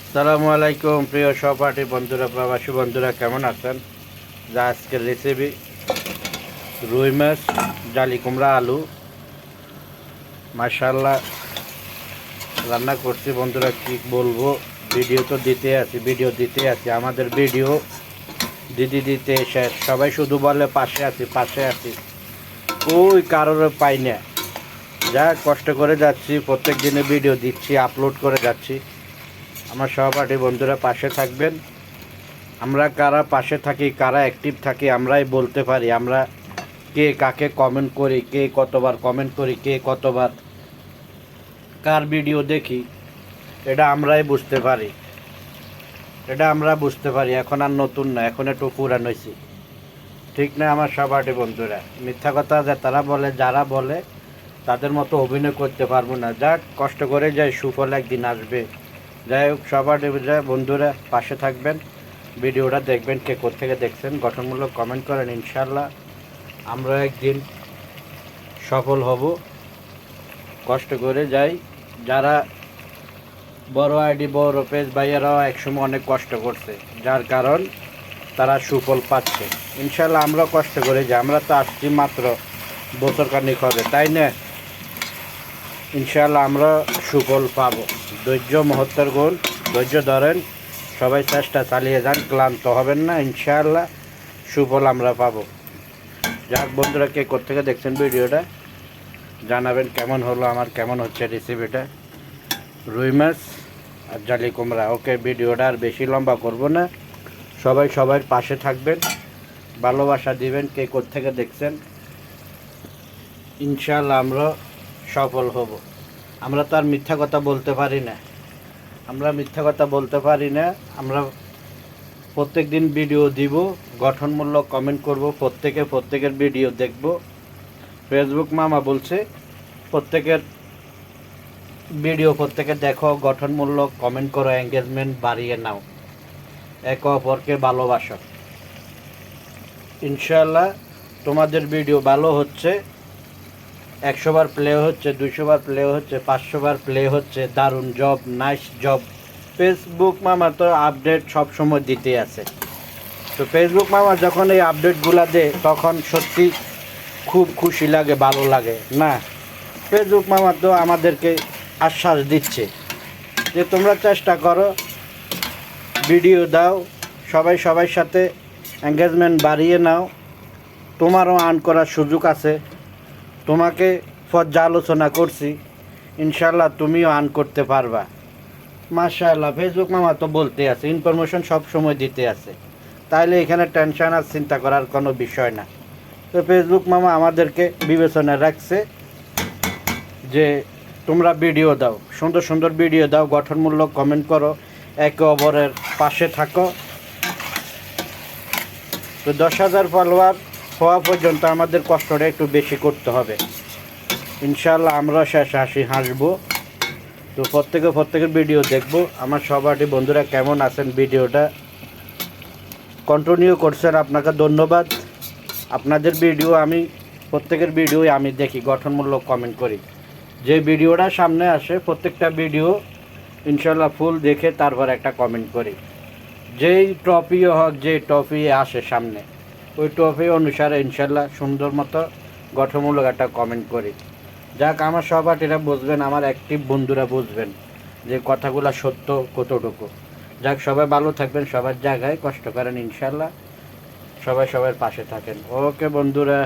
আসসালামু আলাইকুম প্রিয় সহপাঠী বন্ধুরা, প্রবাসী বন্ধুরা, কেমন আছেন? যা আজকের রেসিপি রুই মাছ, জালি কুমড়া, আলু। মাশাআল্লাহ রান্না করছি বন্ধুরা, কি বলবো। ভিডিও তো দিতে আছি আমাদের ভিডিও দিতে শেষ। সবাই শুধু বলে পাশে আছি, ওই কারোর পাই না। যা কষ্ট করে যাচ্ছি, প্রত্যেক দিনে ভিডিও দিচ্ছি, আপলোড করে যাচ্ছি। আমার সহপাঠী বন্ধুরা পাশে থাকবেন। আমরা কারা পাশে থাকি, কারা অ্যাক্টিভ থাকি, আমরাই বলতে পারি। আমরা কে কাকে কমেন্ট করি, কে কতবার কমেন্ট করি, কে কতবার কার ভিডিও দেখি, এটা আমরাই বুঝতে পারি। এখন আর নতুন না, এখন একটু পুরান হয়েছি, ঠিক না আমার সহপাঠী বন্ধুরা? মিথ্যা কথা যে তারা বলে, যারা বলে তাদের মতো অভিনয় করতে পারবো না। যাক, কষ্ট করে যাই, সুফল একদিন আসবে। যাই হোক, সহপাঠী বন্ধুরা পাশে থাকবেন, ভিডিওটা দেখবেন, কে কোত্থেকে দেখছেন, গঠনমূলক কমেন্ট করেন। ইনশাল্লাহ আমরা একদিন সফল হব। কষ্ট করে যাই। যারা বড় আইডি, বড় পেজ ভাইয়েরাও একসময় অনেক কষ্ট করছে, যার কারণ তারা সুফল পাচ্ছে। ইনশাল্লাহ আমরা কষ্ট করে যাই। আমরা তো আসছি মাত্র বছর খানিক হবে, তাই না? ইনশাল্লাহ আমরা সুফল পাবো। ধৈর্য মহত্তর গুণ, ধৈর্য ধরেন, সবাই চেষ্টা চালিয়ে যান, ক্লান্ত হবেন না। ইনশাআল্লাহ সুফল আমরা পাবো। যাক বন্ধুরা, কে কোত্থেকে দেখছেন ভিডিওটা জানাবেন, কেমন হলো, আমার কেমন হচ্ছে রেসিপিটা। রুই মাছ আর জালি কুমড়া। ওকে, ভিডিওটা আর বেশি লম্বা করব না। সবাই সবার পাশে থাকবেন, ভালোবাসা দিবেন, কে কোত্থেকে দেখছেন। ইনশাআল্লাহ আমরা সফল হব। আমরা তো আর মিথ্যা কথা বলতে পারি না। আমরা প্রত্যেক দিন ভিডিও দিব, গঠনমূলক কমেন্ট করব, প্রত্যেকের ভিডিও দেখব। ফেসবুক মামা বলছে প্রত্যেকের ভিডিও প্রত্যেকে দেখো, গঠনমূলক কমেন্ট করো, এঙ্গেজমেন্ট বাড়িয়ে নাও, একে অপরকে ভালোবাসো। ইনশাআল্লাহ তোমাদের ভিডিও ভালো হচ্ছে, 100 বার প্লে হচ্ছে, 200 বার প্লে হচ্ছে, 500 বার প্লে হচ্ছে। দারুণ জব, নাইস জব। ফেসবুক মামা তো আপডেট সব সময় দিতে আছে। তো ফেসবুক মামা যখন এই আপডেটগুলো দেয়, তখন সত্যি খুব খুশি লাগে, ভালো লাগে না? ফেসবুক মামা তো আমাদেরকে আশ্বাস দিচ্ছে যে তোমরা চেষ্টা করো, ভিডিও দাও, সবার সাথে এঙ্গেজমেন্ট বাড়িয়ে নাও, তোমারও আর্ন করার সুযোগ আছে। তোমাকে পর্যালোচনা করছি, ইনশাল্লাহ তুমিও আর্ন করতে পারবা। মাশাআল্লাহ, ফেসবুক মামা তো বলতে আছে, ইনফরমেশন সব সময় দিতে আছে, তাইলে এখানে টেনশন আর চিন্তা করার কোনো বিষয় না। তো ফেসবুক মামা আমাদেরকে বিবেচনায় রাখছে যে তোমরা ভিডিও দাও, সুন্দর সুন্দর ভিডিও দাও, গঠনমূলক কমেন্ট করো, একে অপরের পাশে থাকো। তো 10,000 ফলোয়ার হওয়া পর্যন্ত আমাদের কষ্টটা একটু বেশি করতে হবে। ইনশাআল্লাহ আমরা শেষ হাসবো। তো প্রত্যেকের ভিডিও দেখবো। আমার সহপাঠী বন্ধুরা কেমন আছেন, ভিডিওটা কন্টিনিউ করছেন, আপনাকে ধন্যবাদ। আপনাদের ভিডিও প্রত্যেকের ভিডিও আমি দেখি, গঠনমূলক কমেন্ট করি। যে ভিডিওটা সামনে আসে প্রত্যেকটা ভিডিও ইনশাল্লাহ ফুল দেখে তারপর একটা কমেন্ট করি। যেই টপিও হোক, যে টপি আসে সামনে, ওই টপি অনুসারে ইনশাল্লাহ সুন্দর মতো গঠনমূলক একটা কমেন্ট করি। যাক, আমার সহপাঠীরা বুঝবেন, আমার অ্যাক্টিভ বন্ধুরা বুঝবেন যে কথাগুলো সত্য কতটুকু। যাক, সবাই ভালো থাকবেন, সবার জায়গায় কষ্ট করেন, ইনশাল্লাহ সবাই সবার পাশে থাকেন। ওকে বন্ধুরা।